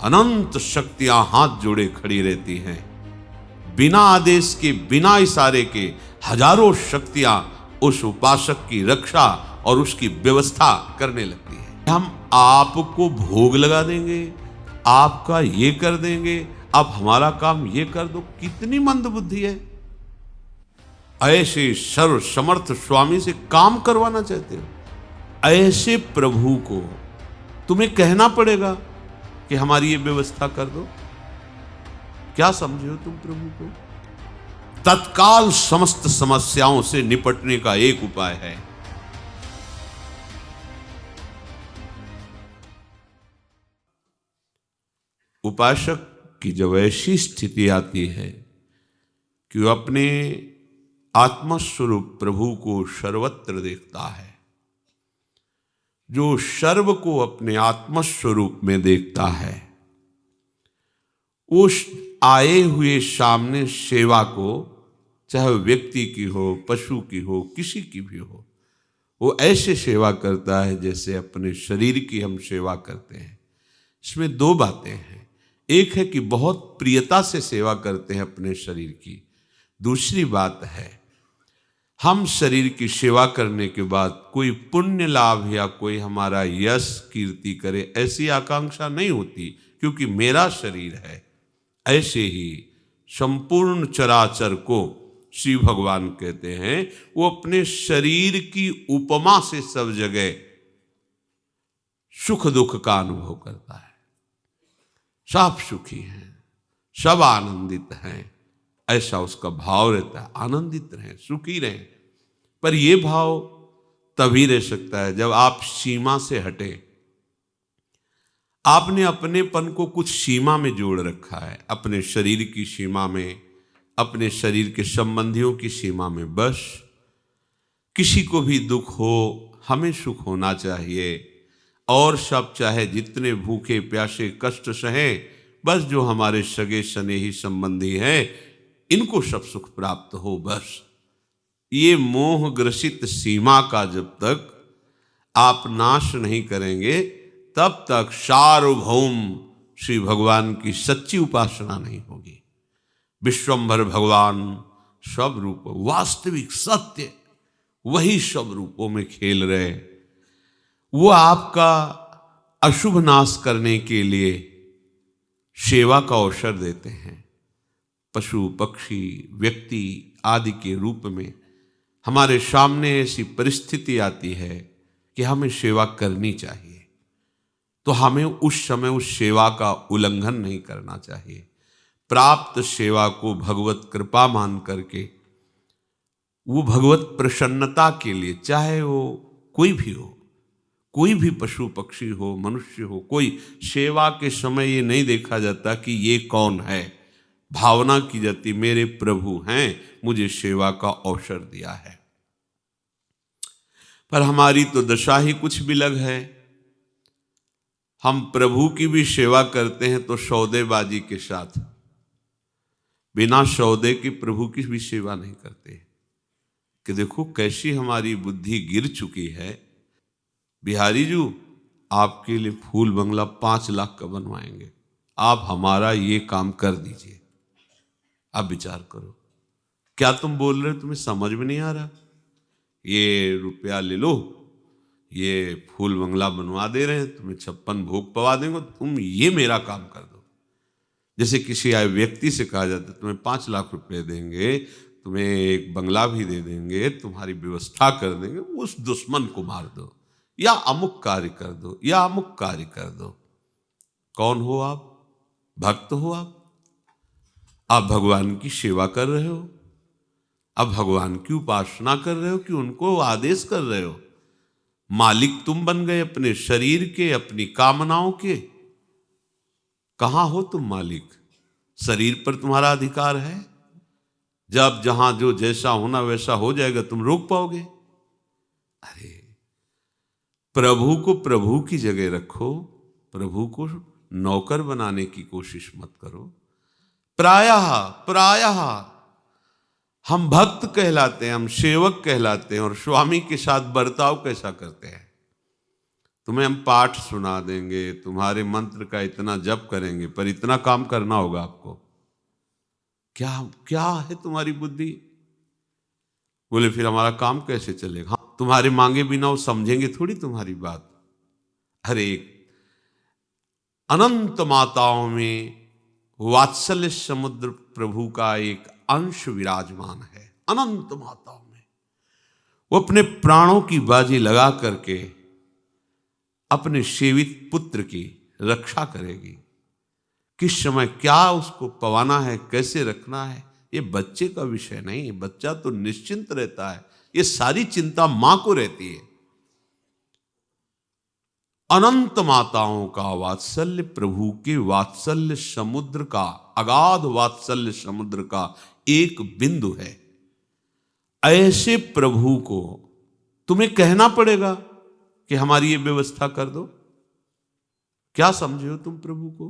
अनंत शक्तियां हाथ जोड़े खड़ी रहती हैं। बिना आदेश के, बिना इशारे के हजारों शक्तियां उस उपासक की रक्षा और उसकी व्यवस्था करने लगती है। हम आपको भोग लगा देंगे, आपका ये कर देंगे, आप हमारा काम ये कर दो। कितनी मंद बुद्धि है। ऐसे सर्व समर्थ स्वामी से काम करवाना चाहते हो? ऐसे प्रभु को तुम्हें कहना पड़ेगा कि हमारी ये व्यवस्था कर दो? क्या समझे हो तुम प्रभु को? तत्काल समस्त समस्याओं से निपटने का एक उपाय है, उपासक की जब ऐसी स्थिति आती है कि वह अपने आत्मस्वरूप प्रभु को सर्वत्र देखता है, जो सर्व को अपने आत्मस्वरूप में देखता है, उस आए हुए सामने सेवा को, चाहे व्यक्ति की हो, पशु की हो, किसी की भी हो, वो ऐसे सेवा करता है जैसे अपने शरीर की हम सेवा करते हैं। इसमें दो बातें हैं। एक है कि बहुत प्रियता से सेवा करते हैं अपने शरीर की। दूसरी बात है, हम शरीर की सेवा करने के बाद कोई पुण्य लाभ या कोई हमारा यश कीर्ति करे, ऐसी आकांक्षा नहीं होती, क्योंकि मेरा शरीर है। ऐसे ही संपूर्ण चराचर को श्री भगवान कहते हैं, वो अपने शरीर की उपमा से सब जगह सुख दुख का अनुभव करता है। सब सुखी हैं, सब आनंदित हैं, ऐसा उसका भाव रहता है। आनंदित रहें, सुखी रहें। पर यह भाव तभी रह सकता है जब आप सीमा से हटे। आपने अपनेपन को कुछ सीमा में जोड़ रखा है, अपने शरीर की सीमा में, अपने शरीर के संबंधियों की सीमा में। बस किसी को भी दुख हो, हमें सुख होना चाहिए, और सब चाहे जितने भूखे प्यासे कष्ट सहें, बस जो हमारे सगे स्नेही संबंधी हैं इनको सब सुख प्राप्त हो। बस ये मोह ग्रसित सीमा का जब तक आप नाश नहीं करेंगे, तब तक सार्वभौम श्री भगवान की सच्ची उपासना नहीं होगी। विश्वंभर भगवान सब रूप, वास्तविक सत्य, वही सब रूपों में खेल रहे। वो आपका अशुभ नाश करने के लिए सेवा का अवसर देते हैं। पशु पक्षी व्यक्ति आदि के रूप में हमारे सामने ऐसी परिस्थिति आती है कि हमें सेवा करनी चाहिए, तो हमें उस समय उस सेवा का उल्लंघन नहीं करना चाहिए। प्राप्त सेवा को भगवत कृपा मान करके, वो भगवत प्रसन्नता के लिए, चाहे वो कोई भी हो, कोई भी पशु पक्षी हो, मनुष्य हो, कोई सेवा के समय ये नहीं देखा जाता कि ये कौन है। भावना की जाती मेरे प्रभु हैं, मुझे सेवा का अवसर दिया है। पर हमारी तो दशा ही कुछ बिलग है। हम प्रभु की भी सेवा करते हैं तो सौदेबाजी के साथ, बिना सौदे के प्रभु की भी सेवा नहीं करते। कि देखो कैसी हमारी बुद्धि गिर चुकी है। बिहारी जी आपके लिए फूल बंगला 5 लाख का बनवाएंगे, आप हमारा ये काम कर दीजिए। अब विचार करो, क्या तुम बोल रहे हो, तुम्हें समझ में नहीं आ रहा? ये रुपया ले लो, ये फूल बंगला बनवा दे रहे हैं, तुम्हें 56 भोग पवा देंगे, तुम ये मेरा काम कर दो। जैसे किसी आए व्यक्ति से कहा जाता है तुम्हें 5 लाख रुपए देंगे, तुम्हें एक बंगला भी दे देंगे, तुम्हारी व्यवस्था कर देंगे, उस दुश्मन को मार दो, या अमुक कार्य कर दो, या अमुक कार्य कर दो। कौन हो आप? भक्त हो आप भगवान की सेवा कर रहे हो, आप भगवान की उपासना कर रहे हो कि उनको आदेश कर रहे हो? मालिक तुम बन गए अपने शरीर के, अपनी कामनाओं के। कहां हो तुम मालिक? शरीर पर तुम्हारा अधिकार है। जब जहां जो जैसा होना वैसा हो जाएगा, तुम रोक पाओगे? अरे प्रभु को प्रभु की जगह रखो, प्रभु को नौकर बनाने की कोशिश मत करो। प्रायः हम भक्त कहलाते हैं, हम सेवक कहलाते हैं, और स्वामी के साथ बर्ताव कैसा करते हैं? तुम्हें हम पाठ सुना देंगे, तुम्हारे मंत्र का इतना जप करेंगे, पर इतना काम करना होगा आपको। क्या क्या है तुम्हारी बुद्धि? बोले फिर हमारा काम कैसे चलेगा? हाँ, तुम्हारे मांगे बिना वो समझेंगे थोड़ी तुम्हारी बात। अरे अनंत माताओं में वात्सल्य समुद्र प्रभु का एक अंश विराजमान है। अनंत माताओं में वो अपने प्राणों की बाजी लगा करके अपने सेवित पुत्र की रक्षा करेगी। किस समय क्या उसको पवाना है, कैसे रखना है, ये बच्चे का विषय नहीं। बच्चा तो निश्चिंत रहता है, ये सारी चिंता मां को रहती है। अनंत माताओं का वात्सल्य प्रभु के वात्सल्य समुद्र का, अगाध वात्सल्य समुद्र का एक बिंदु है। ऐसे प्रभु को तुम्हें कहना पड़ेगा कि हमारी ये व्यवस्था कर दो। क्या समझे हो तुम प्रभु को?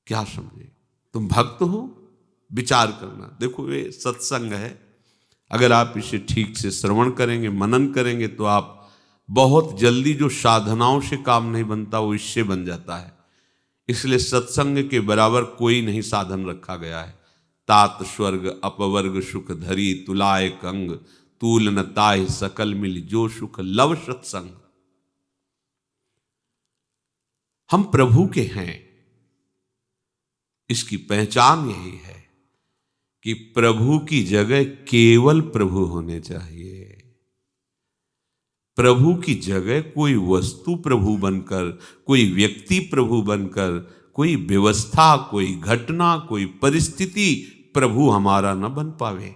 क्या समझे? तुम भक्त हो? विचार करना। देखो ये सत्संग है, अगर आप इसे ठीक से श्रवण करेंगे, मनन करेंगे, तो आप बहुत जल्दी जो साधनाओं से काम नहीं बनता वो इससे बन जाता है। इसलिए सत्संग के बराबर कोई नहीं साधन रखा गया है। तात स्वर्ग अपवर्ग सुख धरी तुलाय कंग, तूल न ताय सकल मिल जो सुख लव सत्संग। हम प्रभु के हैं, इसकी पहचान यही है कि प्रभु की जगह केवल प्रभु होने चाहिए। प्रभु की जगह कोई वस्तु प्रभु बनकर, कोई व्यक्ति प्रभु बनकर, कोई व्यवस्था, कोई घटना, कोई परिस्थिति प्रभु हमारा न बन पावे।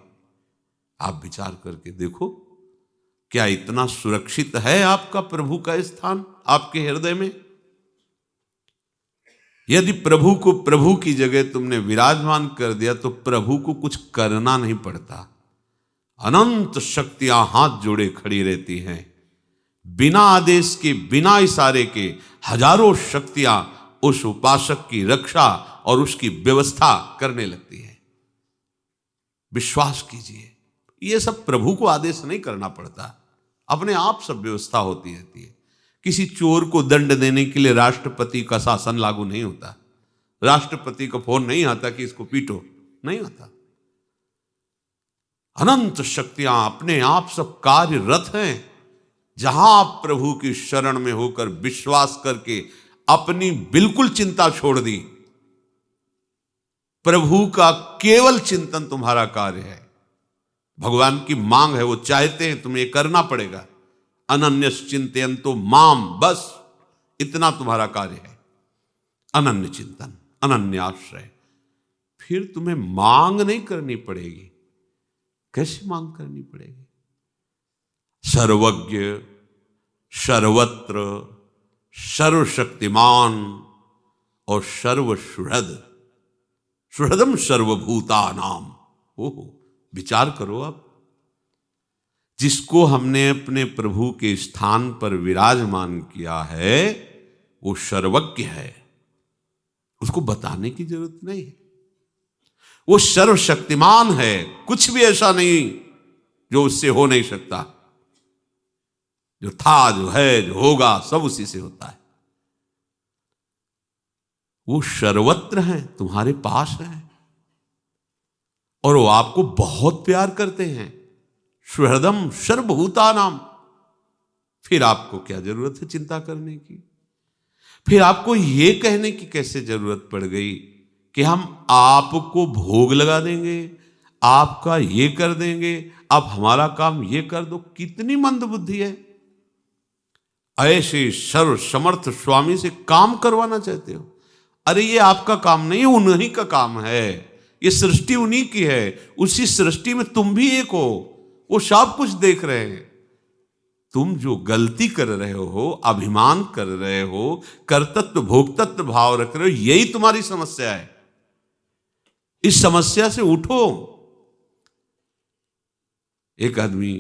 आप विचार करके देखो, क्या इतना सुरक्षित है आपका प्रभु का स्थान आपके हृदय में? यदि प्रभु को प्रभु की जगह तुमने विराजमान कर दिया तो प्रभु को कुछ करना नहीं पड़ता। अनंत शक्तियां हाथ जोड़े खड़ी रहती हैं। बिना आदेश के, बिना इशारे के हजारों शक्तियां उस उपासक की रक्षा और उसकी व्यवस्था करने लगती हैं। विश्वास कीजिए, ये सब प्रभु को आदेश नहीं करना पड़ता, अपने आप सब व्यवस्था होती रहती है। किसी चोर को दंड देने के लिए राष्ट्रपति का शासन लागू नहीं होता। राष्ट्रपति का फोन नहीं आता कि इसको पीटो, नहीं आता। अनंत शक्तियां अपने आप सब कार्यरत हैं। जहां आप प्रभु की शरण में होकर विश्वास करके अपनी बिल्कुल चिंता छोड़ दी, प्रभु का केवल चिंतन तुम्हारा कार्य है। भगवान की मांग है, वो चाहते हैं तुम्हें करना पड़ेगा। अनन्यस चिंतयन्तो माम, बस इतना तुम्हारा कार्य है। अनन्य चिंतन, अनन्य आश्रय। फिर तुम्हें मांग नहीं करनी पड़ेगी। कैसी मांग करनी पड़ेगी? सर्वज्ञ, सर्वत्र, सर्वशक्तिमान और सर्वसुहृद, सुहृदम सर्वभूतानाम। ओहो, विचार करो आप। जिसको हमने अपने प्रभु के स्थान पर विराजमान किया है वो सर्वज्ञ है, उसको बताने की जरूरत नहीं है। वो सर्वशक्तिमान है, कुछ भी ऐसा नहीं जो उससे हो नहीं सकता। जो था, जो है, जो होगा, सब उसी से होता है। वो सर्वत्र है, तुम्हारे पास है, और वो आपको बहुत प्यार करते हैं। सुहृदम सर्वभूतानाम। फिर आपको क्या जरूरत है चिंता करने की? फिर आपको यह कहने की कैसे जरूरत पड़ गई कि हम आपको भोग लगा देंगे, आपका ये कर देंगे, आप हमारा काम ये कर दो? कितनी मंद बुद्धि है। ऐसे सर्व समर्थ स्वामी से काम करवाना चाहते हो? अरे ये आपका काम नहीं, उन्हीं का काम है। ये सृष्टि उन्हीं की है। उसी सृष्टि में तुम भी एक हो, वो सब कुछ देख रहे हैं। तुम जो गलती कर रहे हो, अभिमान कर रहे हो, कर्तृत्व भोक्तृत्व भाव रख रहे हो, यही तुम्हारी समस्या है। इस समस्या से उठो। एक आदमी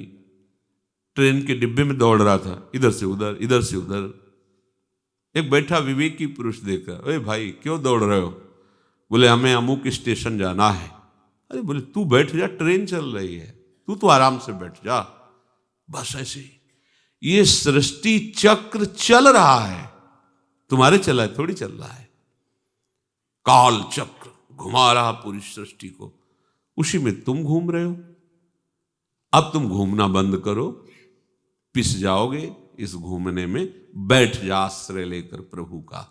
ट्रेन के डिब्बे में दौड़ रहा था, इधर से उधर, इधर से उधर। एक बैठा विवेकी पुरुष देखा, अरे भाई क्यों दौड़ रहे हो? बोले हमें अमुक स्टेशन जाना है। अरे बोले तू बैठ जा, ट्रेन चल रही है, तू तो आराम से बैठ जा। बस ऐसे ही ये सृष्टि चक्र चल रहा है, तुम्हारे चला है थोड़ी चल रहा है। काल चक्र घुमा रहा पूरी सृष्टि को, उसी में तुम घूम रहे हो। अब तुम घूमना बंद करो, पिस जाओगे इस घूमने में। बैठ जा आश्रय लेकर प्रभु का।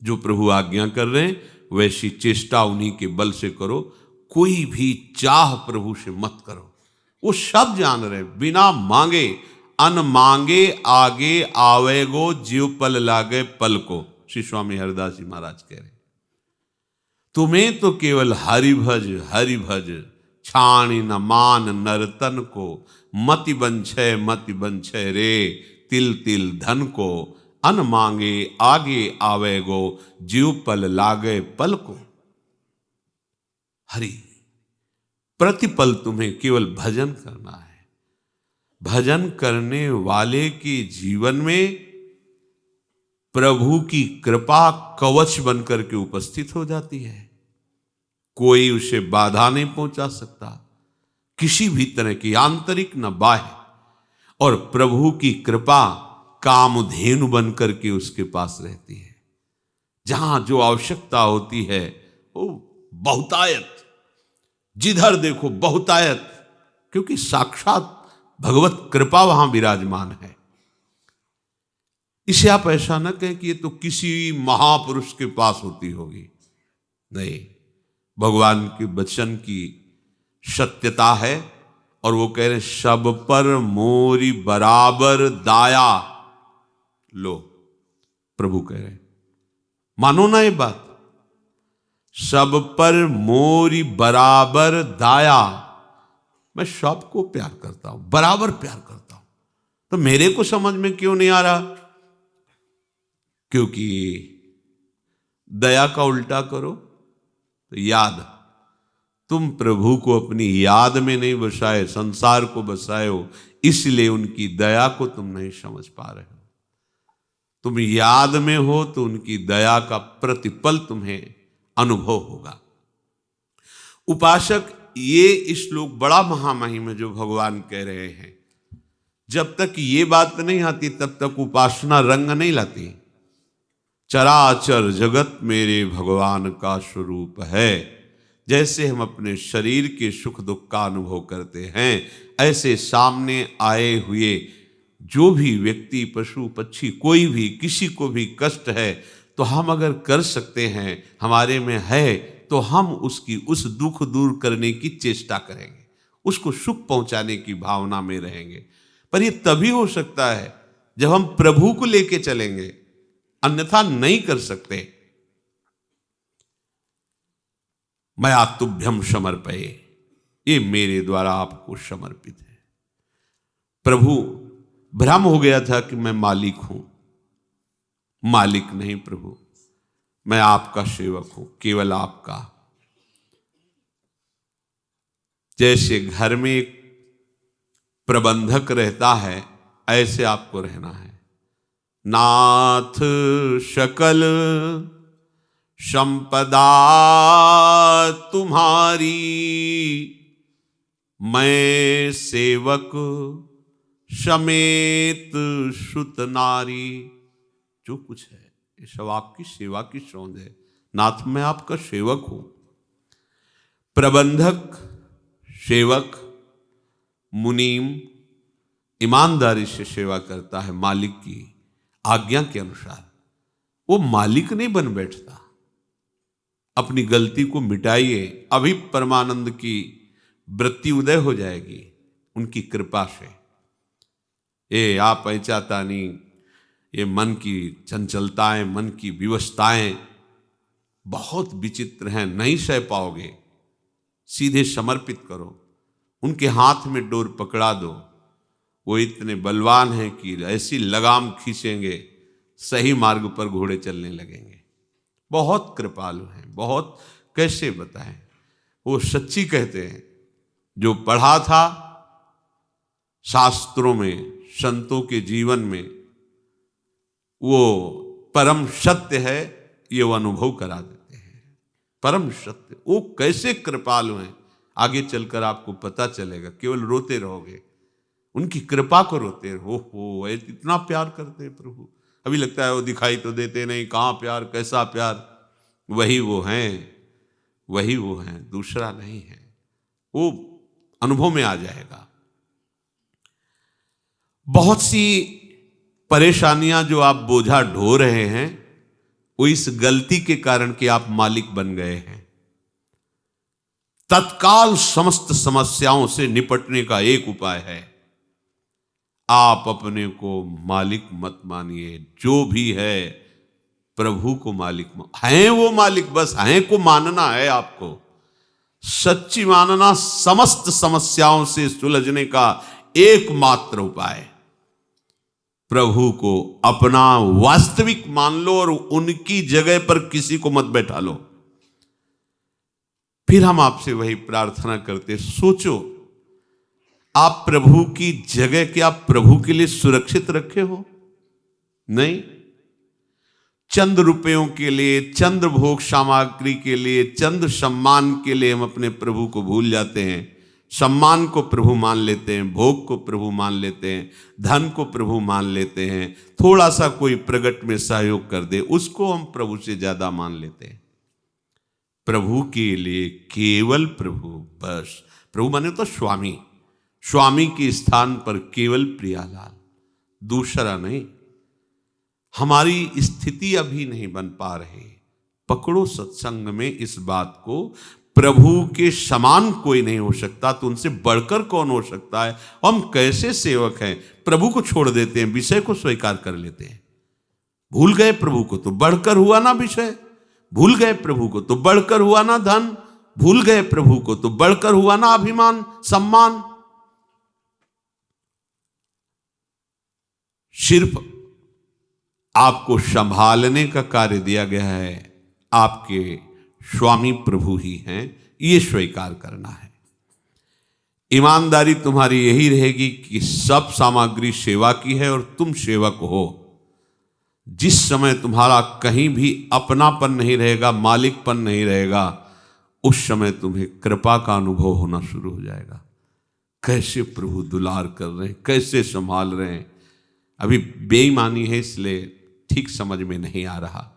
जो प्रभु आज्ञा कर रहे हैं वैसी चेष्टा उन्हीं के बल से करो। कोई भी चाह प्रभु से मत करो। वो सब जान रहे, बिना मांगे अन मांगे आगे आवेगो जीव पल लागे पल को, श्री स्वामी हरिदास जी महाराज कह रहे। तुम्हें तो केवल हरि भज छाणी न मान नरतन को, मति बंछय रे तिल तिल धन को, अन मांगे आगे आवेगो जीव पल लागे पल को। हरि प्रतिपल तुम्हें केवल भजन करना है। भजन करने वाले के जीवन में प्रभु की कृपा कवच बनकर के उपस्थित हो जाती है। कोई उसे बाधा नहीं पहुंचा सकता, किसी भी तरह की आंतरिक न बाह्य। और प्रभु की कृपा कामधेनु बनकर के उसके पास रहती है। जहां जो आवश्यकता होती है वो बहुतायत, जिधर देखो बहुतायत, क्योंकि साक्षात भगवत कृपा वहां विराजमान है। इसे आप ऐसा न कहें कि ये तो किसी महापुरुष के पास होती होगी, नहीं, भगवान के वचन की सत्यता है। और वो कह रहे सब पर मोरी बराबर दाया। लो प्रभु कह रहे मानो ना ये बात, सब पर मोरी बराबर दाया। मैं सबको प्यार करता हूं, बराबर प्यार करता हूं, तो मेरे को समझ में क्यों नहीं आ रहा? क्योंकि दया का उल्टा करो तो याद। तुम प्रभु को अपनी याद में नहीं बसाए, संसार को बसाए हो, इसलिए उनकी दया को तुम नहीं समझ पा रहे हो। तुम याद में हो तो उनकी दया का प्रतिपल तुम्हें अनुभव होगा। उपासक, ये श्लोक बड़ा महामहिम है जो भगवान कह रहे हैं। जब तक ये बात नहीं आती तब तक उपासना रंग नहीं लाती। चराचर जगत मेरे भगवान का स्वरूप है। जैसे हम अपने शरीर के सुख दुख का अनुभव करते हैं, ऐसे सामने आए हुए जो भी व्यक्ति, पशु पक्षी, कोई भी, किसी को भी कष्ट है तो हम अगर कर सकते हैं, हमारे में है, तो हम उसकी उस दुख दूर करने की चेष्टा करेंगे, उसको सुख पहुंचाने की भावना में रहेंगे। पर ये तभी हो सकता है जब हम प्रभु को लेके चलेंगे, अन्यथा नहीं कर सकते। मया तुभ्यम समर्पये, ये मेरे द्वारा आपको समर्पित है। प्रभु भ्रम हो गया था कि मैं मालिक हूं। मालिक नहीं प्रभु, मैं आपका सेवक हूं, केवल आपका। जैसे घर में एक प्रबंधक रहता है, ऐसे आपको रहना है। नाथ सकल संपदा तुम्हारी, मैं सेवक समेत सुत नारी। जो कुछ है ये सब आपकी सेवा की सौंध है। नाथ, मैं आपका सेवक हूं। प्रबंधक, सेवक, मुनीम ईमानदारी से सेवा करता है मालिक की आज्ञा के अनुसार। वो मालिक नहीं बन बैठता। अपनी गलती को मिटाइए, अभी परमानंद की वृत्ति उदय हो जाएगी उनकी कृपा से। ये आप ऐचाता नहीं, ये मन की चंचलताएं, मन की विवशताएं बहुत विचित्र हैं, नहीं सह पाओगे। सीधे समर्पित करो, उनके हाथ में डोर पकड़ा दो। वो इतने बलवान हैं कि ऐसी लगाम खींचेंगे, सही मार्ग पर घोड़े चलने लगेंगे। बहुत कृपालु हैं, बहुत, कैसे बताएं। वो सच्ची कहते हैं, जो पढ़ा था शास्त्रों में, संतों के जीवन में, वो परम सत्य है, ये वो अनुभव करा देते हैं। परम सत्य, वो कैसे कृपालु हैं, आगे चलकर आपको पता चलेगा। केवल रोते रहोगे, उनकी कृपा को रोते हैं। हो इतना प्यार करते हैं प्रभु। अभी लगता है वो दिखाई तो देते नहीं, कहाँ प्यार, कैसा प्यार। वही वो हैं, वही वो हैं, दूसरा नहीं है। वो अनुभव में आ जाएगा। बहुत सी परेशानियां जो आप बोझा ढो रहे हैं, वो इस गलती के कारण कि आप मालिक बन गए हैं। तत्काल समस्त समस्याओं से निपटने का एक उपाय है, आप अपने को मालिक मत मानिए। जो भी है प्रभु को मालिक हैं, वो मालिक बस हैं को मानना है आपको। सच्ची मानना समस्त समस्याओं से सुलझने का एकमात्र उपाय। प्रभु को अपना वास्तविक मान लो और उनकी जगह पर किसी को मत बैठा लो। फिर हम आपसे वही प्रार्थना करते, सोचो आप प्रभु की जगह क्या प्रभु के लिए सुरक्षित रखे हो? नहीं। चंद रुपयों के लिए, चंद भोग सामग्री के लिए, चंद सम्मान के लिए हम अपने प्रभु को भूल जाते हैं। सम्मान को प्रभु मान लेते हैं, भोग को प्रभु मान लेते हैं, धन को प्रभु मान लेते हैं। थोड़ा सा कोई प्रगट में सहयोग कर दे, उसको हम प्रभु से ज्यादा मान लेते हैं। प्रभु के लिए केवल प्रभु, बस। प्रभु माने तो स्वामी, स्वामी के स्थान पर केवल प्रियालाल, दूसरा नहीं। हमारी स्थिति अभी नहीं बन पा रही। पकड़ो सत्संग में इस बात को, प्रभु के समान कोई नहीं हो सकता, तो उनसे बढ़कर कौन हो सकता है? हम कैसे सेवक हैं, प्रभु को छोड़ देते हैं, विषय को स्वीकार कर लेते हैं। भूल गए प्रभु को तो बढ़कर हुआ ना विषय, भूल गए प्रभु को तो बढ़कर हुआ ना धन, भूल गए प्रभु को तो बढ़कर हुआ ना अभिमान सम्मान। सिर्फ आपको संभालने का कार्य दिया गया है, आपके स्वामी प्रभु ही हैं, ये स्वीकार करना है। ईमानदारी तुम्हारी यही रहेगी कि सब सामग्री सेवा की है और तुम सेवक हो। जिस समय तुम्हारा कहीं भी अपनापन नहीं रहेगा, मालिकपन नहीं रहेगा, उस समय तुम्हें कृपा का अनुभव होना शुरू हो जाएगा। कैसे प्रभु दुलार कर रहे हैं, कैसे संभाल रहे हैं। अभी बेईमानी है इसलिए ठीक समझ में नहीं आ रहा।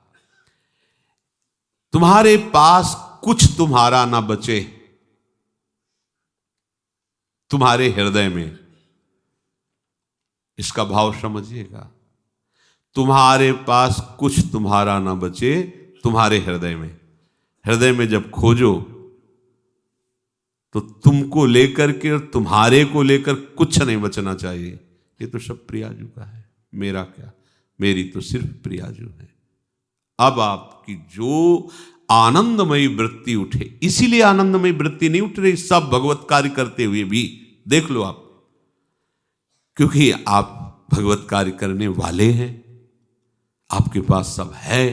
तुम्हारे पास कुछ तुम्हारा ना बचे तुम्हारे हृदय में, इसका भाव समझिएगा। तुम्हारे पास कुछ तुम्हारा ना बचे तुम्हारे हृदय में। हृदय में जब खोजो तो तुमको लेकर के और तुम्हारे को लेकर कुछ नहीं बचना चाहिए। ये तो सब प्रियाजू का है, मेरा क्या, मेरी तो सिर्फ प्रियाजू है। अब आपकी जो आनंदमयी वृत्ति उठे, इसीलिए आनंदमयी वृत्ति नहीं उठ रही सब भगवत कार्य करते हुए भी, देख लो आप, क्योंकि आप भगवत कार्य करने वाले हैं, आपके पास सब है।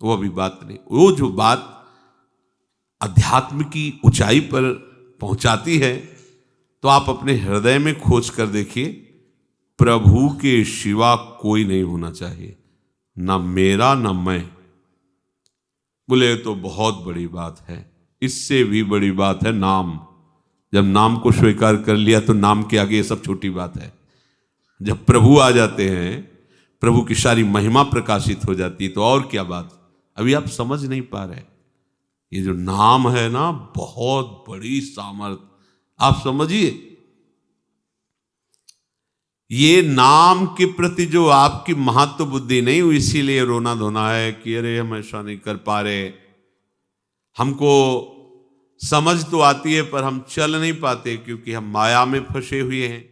वो भी बात नहीं, वो जो बात अध्यात्म की ऊंचाई पर पहुंचाती है, तो आप अपने हृदय में खोज कर देखिए, प्रभु के सिवा कोई नहीं होना चाहिए, ना मेरा ना मैं। बोले तो बहुत बड़ी बात है, इससे भी बड़ी बात है नाम। जब नाम को स्वीकार कर लिया तो नाम के आगे ये सब छोटी बात है। जब प्रभु आ जाते हैं, प्रभु की सारी महिमा प्रकाशित हो जाती है, तो और क्या बात। अभी आप समझ नहीं पा रहे, ये जो नाम है ना, बहुत बड़ी सामर्थ, आप समझिए। ये नाम के प्रति जो आपकी महत्व बुद्धि नहीं हुई, इसीलिए रोना धोना है कि अरे हम ऐसा नहीं कर पा रहे। हमको समझ तो आती है पर हम चल नहीं पाते, क्योंकि हम माया में फंसे हुए हैं।